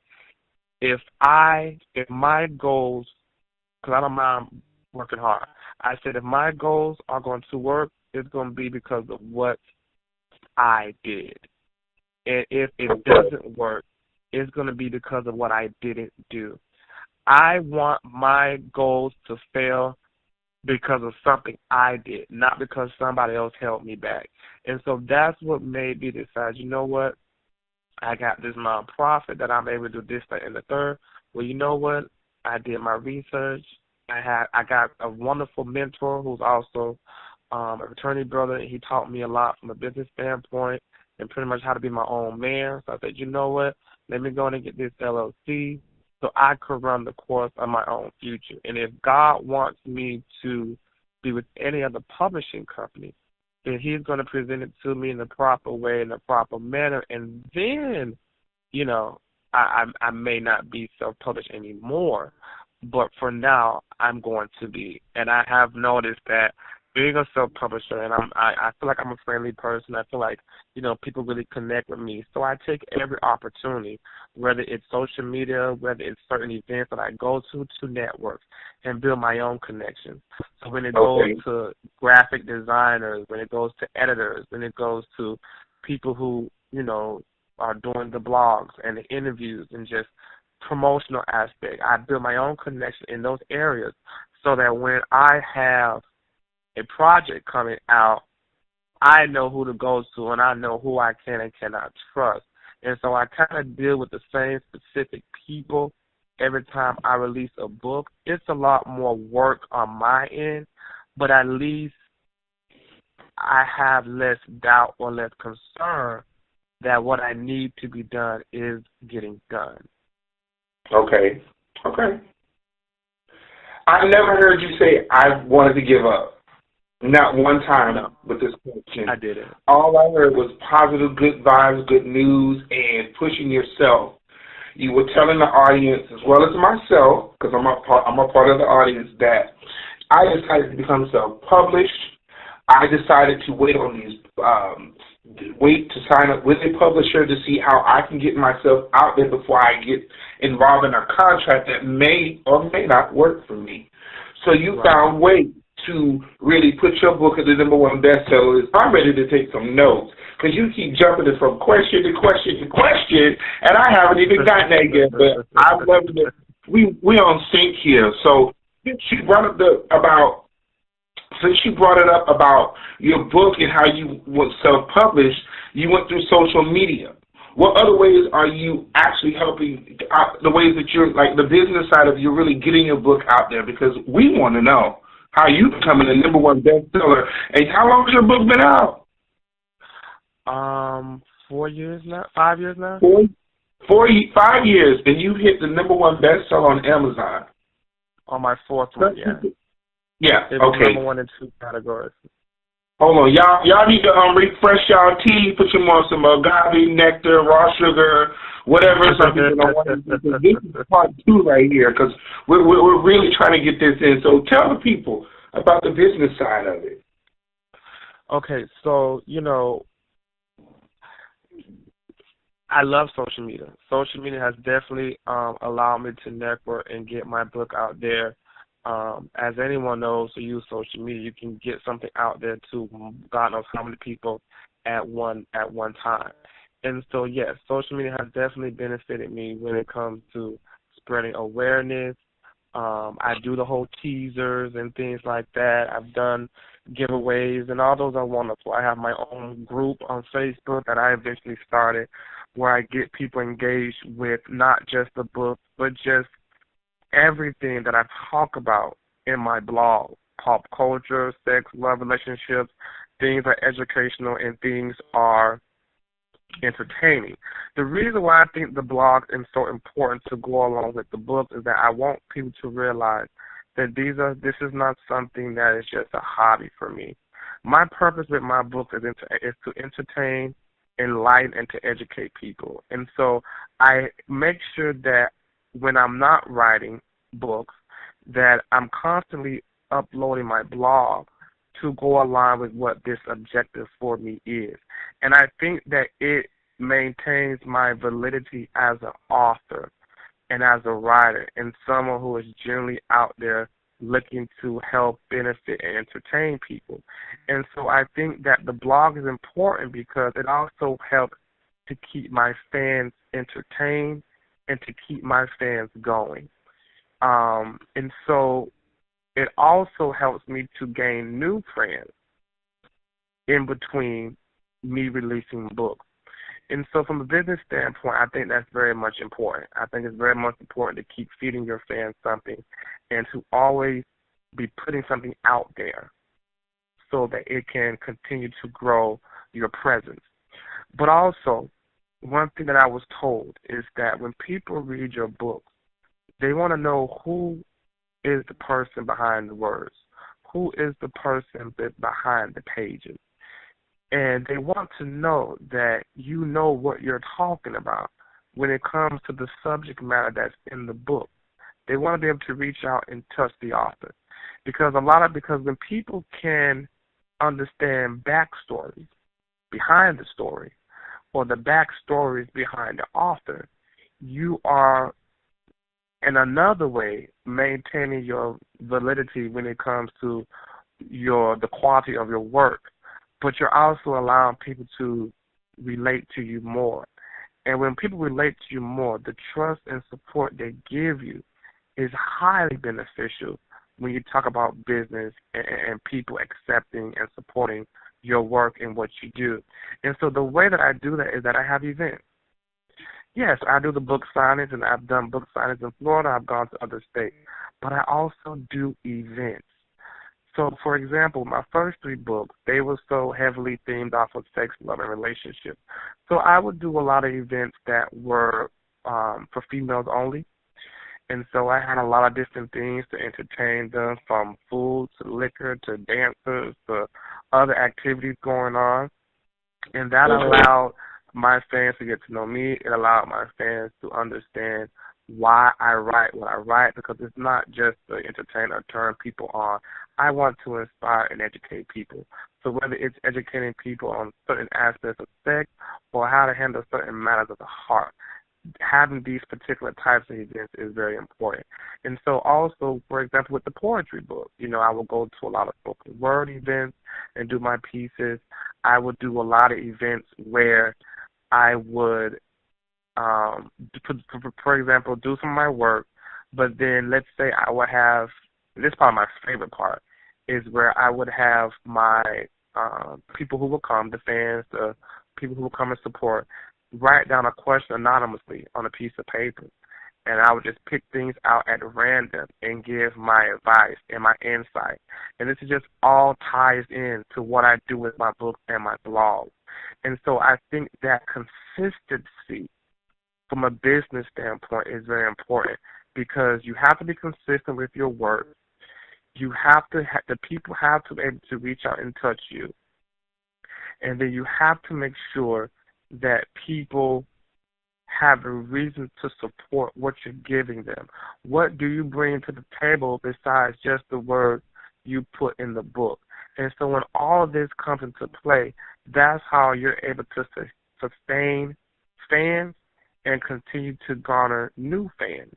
If my goals, because I don't mind working hard, I said if my goals are going to work, it's going to be because of what I did. And if it doesn't work, it's going to be because of what I didn't do. I want my goals to fail because of something I did, not because somebody else held me back. And so that's what made me decide, you know what? I got this nonprofit that I'm able to do this, that, and the third. Well, you know what? I did my research. I got a wonderful mentor who's also a fraternity brother. He taught me a lot from a business standpoint and pretty much how to be my own man. So I said, you know what? Let me go in and get this LLC so I could run the course of my own future. And if God wants me to be with any other publishing company, then he's going to present it to me in the proper way, in the proper manner, and then, I may not be self-published anymore, but for now, I'm going to be. And I have noticed that being a self-publisher, and I feel like I'm a friendly person. I feel like, people really connect with me. So I take every opportunity, whether it's social media, whether it's certain events that I go to network and build my own connections. So when it goes to graphic designers, when it goes to editors, when it goes to people who, are doing the blogs and the interviews and just promotional aspect, I build my own connection in those areas so that when I have a project coming out, I know who to go to and I know who I can and cannot trust. And so I kind of deal with the same specific people every time I release a book. It's a lot more work on my end, but at least I have less doubt or less concern that what I need to be done is getting done. Okay. I never heard you say I wanted to give up. Not one time with this question. I didn't. All I heard was positive, good vibes, good news, and pushing yourself. You were telling the audience, as well as myself, because I'm a part of the audience, that I decided to become self-published. I decided to wait to sign up with a publisher to see how I can get myself out there before I get involved in a contract that may or may not work for me. So you found ways to really put your book as the #1 bestseller. I'm ready to take some notes because you keep jumping it from question to question to question, and I haven't even gotten that yet. But I love that we on sync here. So since you brought it up about your book and how you were self-published, you went through social media. What other ways are you actually helping? The ways that you're like the business side of you really getting your book out there, because we want to know how you becoming the #1 bestseller. And how long has your book been out? 4 years now, 5 years now. 5 years, and you hit the #1 bestseller on Amazon. On my fourth one, yeah. Yeah. It was okay. #1 in 2 categories. Hold on, y'all need to refresh y'all tea, put some agave, nectar, raw sugar, whatever. Some people don't want to do. This is part 2 right here, because we're really trying to get this in. So tell the people about the business side of it. Okay, so I love social media. Social media has definitely allowed me to network and get my book out there. As anyone knows who use social media, you can get something out there to God knows how many people at one time. And so yes, social media has definitely benefited me when it comes to spreading awareness. I do the whole teasers and things like that. I've done giveaways, and all those are wonderful. I have my own group on Facebook that I eventually started where I get people engaged with not just the book, but just everything that I talk about in my blog: pop culture, sex, love, relationships. Things are educational and things are entertaining. The reason why I think the blog is so important to go along with the book is that I want people to realize that this is not something that is just a hobby for me. My purpose with my book is to entertain, enlighten, and to educate people. And so I make sure that when I'm not writing books, that I'm constantly uploading my blog to go along with what this objective for me is. And I think that it maintains my validity as an author and as a writer and someone who is generally out there looking to help benefit and entertain people. And so I think that the blog is important because it also helps to keep my fans entertained and to keep my fans going. And so it also helps me to gain new friends in between me releasing books. And so from a business standpoint, I think that's very much important. I think it's very much important to keep feeding your fans something and to always be putting something out there so that it can continue to grow your presence. But also, one thing that I was told is that when people read your books, they want to know who is the person behind the words, who is the person behind the pages. And they want to know that you know what you're talking about when it comes to the subject matter that's in the book. They want to be able to reach out and touch the author. Because when people can understand backstories behind the story or the backstories behind the author, you are in another way maintaining your validity when it comes to the quality of your work, but you're also allowing people to relate to you more. And when people relate to you more, the trust and support they give you is highly beneficial when you talk about business and people accepting and supporting your work and what you do. And so the way that I do that is that I have events. Yes, I do the book signings, and I've done book signings in Florida. I've gone to other states. But I also do events. So, for example, my first 3 books, they were so heavily themed off of sex, love, and relationships. So I would do a lot of events that were for females only. And so I had a lot of different things to entertain them, from food to liquor to dancers to other activities going on. And that allowed my fans to get to know me. It allowed my fans to understand why I write what I write, because it's not just to entertain or turn people on. I want to inspire and educate people. So whether it's educating people on certain aspects of sex or how to handle certain matters of the heart, having these particular types of events is very important. And so also, for example, with the poetry book, I will go to a lot of spoken word events and do my pieces. I would do a lot of events where I would, for example, do some of my work, but then let's say I would have, this is probably my favorite part, is where I would have my people who will come, the fans, the people who will come and support, write down a question anonymously on a piece of paper. And I would just pick things out at random and give my advice and my insight. And this is just all ties in to what I do with my books and my blog. And so I think that consistency from a business standpoint is very important, because you have to be consistent with your work. You have to, the people have to be able to reach out and touch you. And then you have to make sure that people have a reason to support what you're giving them. What do you bring to the table besides just the words you put in the book? And so when all of this comes into play, that's how you're able to sustain, fans and continue to garner new fans.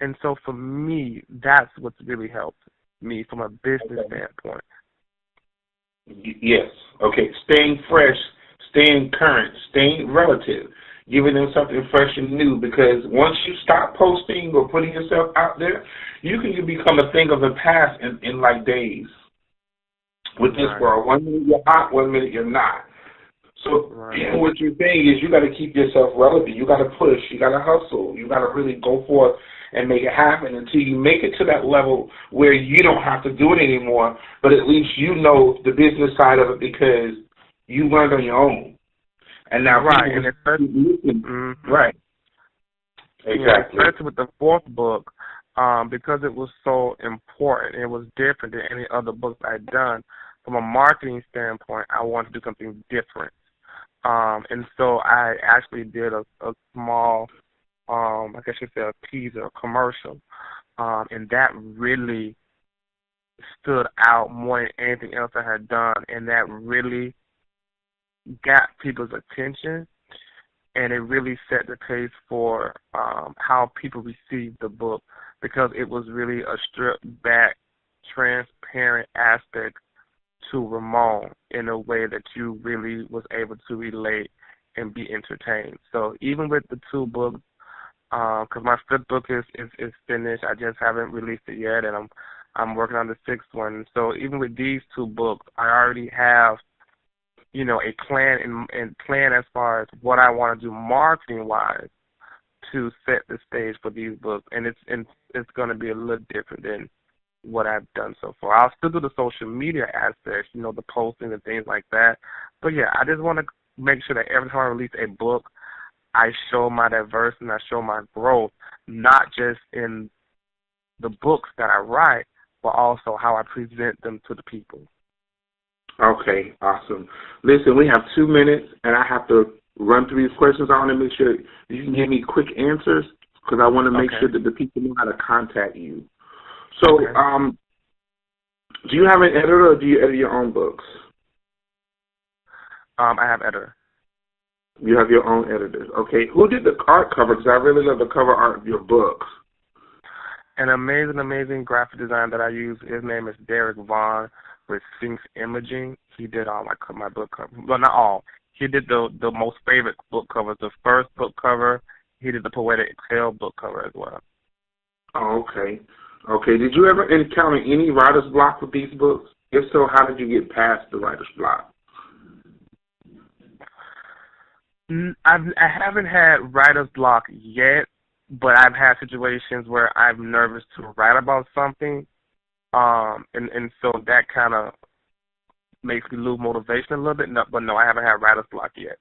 And so for me, that's what's really helped me from a business standpoint. Yes. Okay. Staying fresh, staying current, staying relative, giving them something fresh and new. Because once you stop posting or putting yourself out there, you can become a thing of the past in like days. With this world, 1 minute you're hot, 1 minute you're not. So what you're saying is you got to keep yourself relevant. You got to push. You got to hustle. You got to really go forth and make it happen until you make it to that level where you don't have to do it anymore, but at least you know the business side of it because you learned on your own. And now and right. Exactly. Yeah, especially with the fourth book, because it was so important, it was different than any other books I'd done. From a marketing standpoint, I wanted to do something different. And so I actually did a small, I guess you say a teaser, a commercial, and that really stood out more than anything else I had done, and that really got people's attention, and it really set the pace for how people received the book, because it was really a stripped-back, transparent aspect to Ramon in a way that you really was able to relate and be entertained. So even with the two books, because my fifth book is finished, I just haven't released it yet, and I'm working on the sixth one. So even with these two books, I already have, a plan and plan as far as what I want to do marketing wise to set the stage for these books, and it's going to be a little different than what I've done so far. I'll still do the social media aspects, the posting and things like that. But yeah, I just want to make sure that every time I release a book, I show my diversity and I show my growth, not just in the books that I write, but also how I present them to the people. Okay, awesome. Listen, we have 2 minutes, and I have to run through these questions. I want to make sure you can give me quick answers because I want to make sure that the people know how to contact you. So, do you have an editor or do you edit your own books? I have editor. You have your own editors. Okay. Who did the art cover? Because I really love the cover art of your books. An amazing graphic designer that I use, his name is Derek Vaughn with Sphinx Imaging. He did all my book covers. Well, not all. He did the most favorite book covers. The first book cover, he did the Poetic Exhale book cover as well. Oh, okay. Okay. Did you ever encounter any writer's block with these books? If so, how did you get past the writer's block? I haven't had writer's block yet, but I've had situations where I'm nervous to write about something, and so that kind of makes me lose motivation a little bit. No, but no, I haven't had writer's block yet.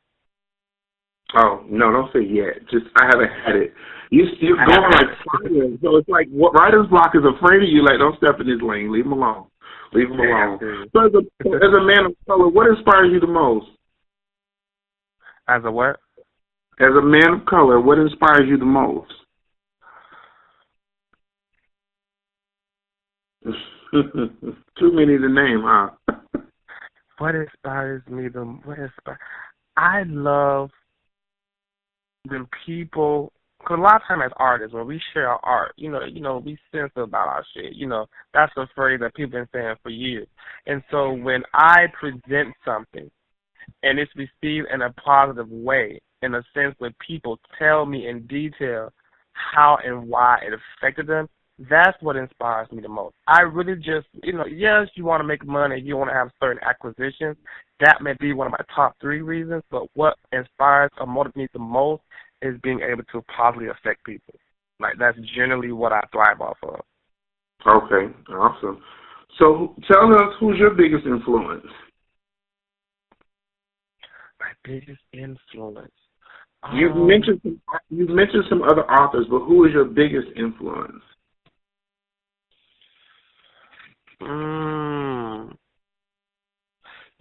Oh, no, don't say yet. Just, I haven't had it. You're going like fire. So it's like, what writer's block is afraid of you. Like, don't step in his lane. Leave him alone. Leave him alone. So as a man of color, what inspires you the most? As a what? As a man of color, what inspires you the most? Too many to name, huh? What inspires me the most? I love when people, because a lot of times as artists, when we share our art, we censor about our shit. That's a phrase that people have been saying for years. And so when I present something and it's received in a positive way, in a sense where people tell me in detail how and why it affected them, that's what inspires me the most. I really just, yes, you want to make money, you want to have certain acquisitions. That may be one of my top 3 reasons, but what inspires or motivates me the most is being able to positively affect people. Like, that's generally what I thrive off of. Okay, awesome. So tell us, who's your biggest influence? My biggest influence? You've mentioned some other authors, but who is your biggest influence?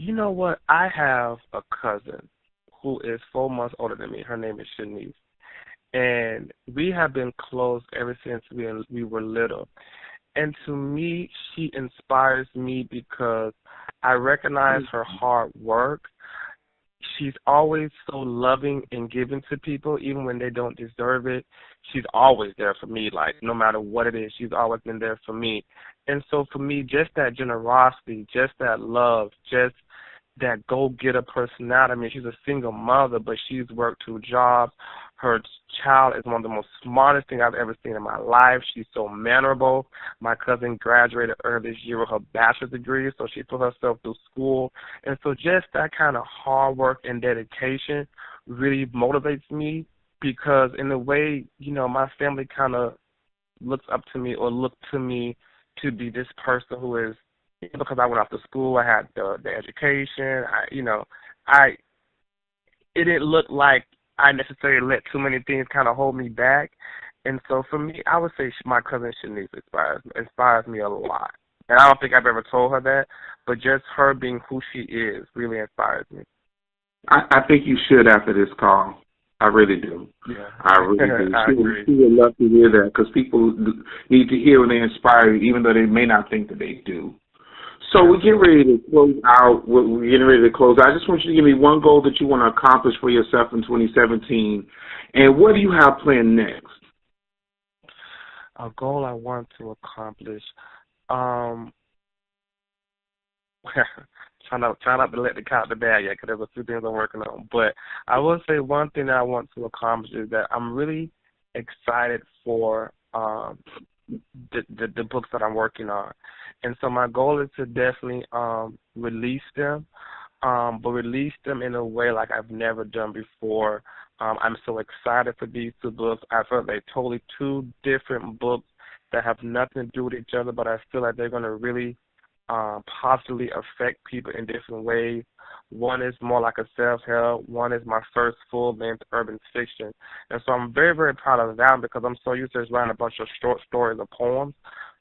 You know what? I have a cousin who is 4 months older than me. Her name is Shanice. And we have been close ever since we were little. And to me, she inspires me because I recognize her hard work. she's always so loving and giving to people, even when they don't deserve it. She's always there for me, like, no matter what it is, she's always been there for me. And so for me, just that generosity, just that love, just that go-getter personality. I mean, she's a single mother, but she's worked 2 jobs. Her child is one of the most smartest things I've ever seen in my life. She's so mannerable. My cousin graduated earlier this year with her bachelor's degree, so she put herself through school. And so just that kind of hard work and dedication really motivates me, because in a way, you know, my family kind of looks up to me or look to me to be this person who is, because I went off to school, I had the education, it didn't look like I necessarily let too many things kind of hold me back. And so for me, I would say my cousin Shanice inspires me a lot. And I don't think I've ever told her that, but just her being who she is really inspires me. I think you should after this call. I really do. Yeah. I really do. I agree. She would love to hear that, because people need to hear when they inspire you, even though they may not think that they do. So we're getting ready to close out. We're getting ready to close out. I just want you to give me one goal that you want to accomplish for yourself in 2017. And what do you have planned next? A goal I want to accomplish. Try not to let the cat out the bag yet, because there's a few things I'm working on. But I will say one thing that I want to accomplish is that I'm really excited for the books that I'm working on. And so my goal is to definitely release them, but release them in a way like I've never done before. I'm so excited for these 2 books. I feel like they're totally 2 different books that have nothing to do with each other, but I feel like they're going to really positively affect people in different ways. One is more like a self-help. One is my first full-length urban fiction. And so I'm very, very proud of that, because I'm so used to just writing a bunch of short stories or poems.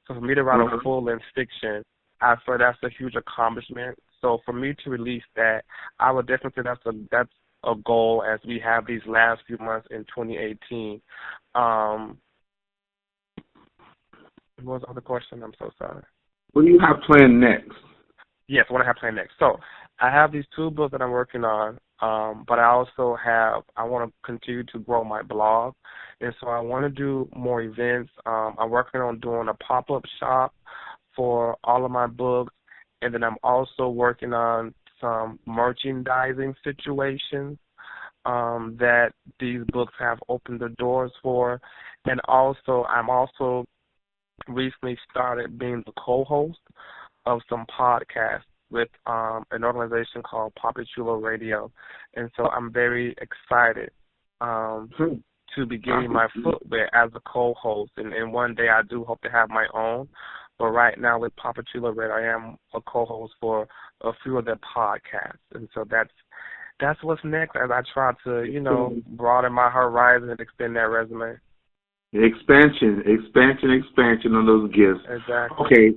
So for me to write a full-length fiction, I feel that's a huge accomplishment. So for me to release that, I would definitely say that's a goal as we have these last few months in 2018. What was the other question? I'm so sorry. What do you have planned next? Yes, what I have planned next. So I have these 2 books that I'm working on, but I want to continue to grow my blog. And so I want to do more events. I'm working on doing a pop-up shop for all of my books. And then I'm also working on some merchandising situations that these books have opened the doors for. And also, I'm also recently started being the co-host of some podcasts with an organization called Papachulo Radio. And so I'm very excited to be getting my footwear as a co-host. And one day I do hope to have my own. But right now with Papachulo Radio, I am a co-host for a few of their podcasts. And so that's what's next as I try to, broaden my horizon and extend that resume. Expansion on those gifts. Exactly. Okay,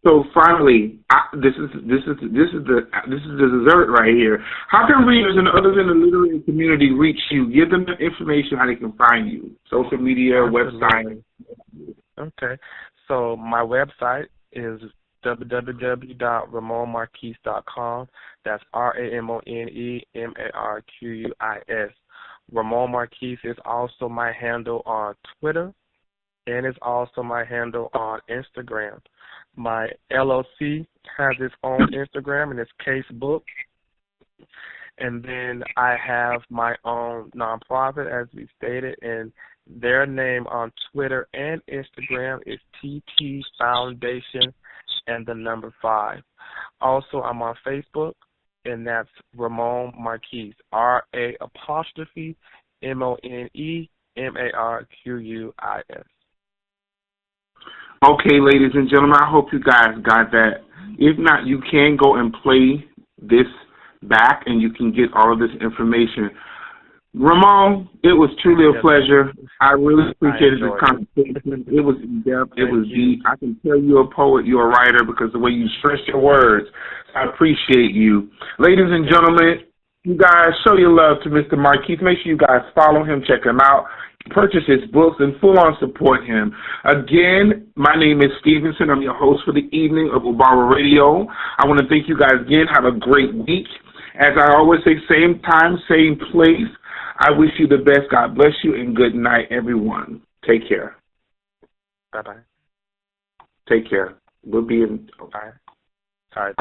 so finally, this is the dessert right here. How can readers and others in the literary community reach you? Give them the information how they can find you. Social media, website. Okay, so my website is www.ramonmarquis.com. That's RamoneMarquis. Ramon Marquis is also my handle on Twitter, and it's also my handle on Instagram. My LLC has its own Instagram, and it's Case Book. And then I have my own nonprofit, as we stated, and their name on Twitter and Instagram is TT Foundation and the number 5. Also, I'm on Facebook, and that's Ramon Marquis, RA''MONEMARQUIS. Okay, ladies and gentlemen, I hope you guys got that. If not, you can go and play this back, and you can get all of this information. Ramon, it was truly a pleasure. I really appreciated this conversation. It was in-depth. It was deep. I can tell you're a poet, you're a writer, because the way you stress your words. I appreciate you. Ladies and gentlemen, you guys show your love to Mr. Marquis. Make sure you guys follow him, check him out, purchase his books, and full-on support him. Again, my name is Stevenson. I'm your host for the evening of Obama Radio. I want to thank you guys again. Have a great week. As I always say, same time, same place. I wish you the best. God bless you, and good night, everyone. Take care. Bye-bye. Take care. We'll be in. All right. All right.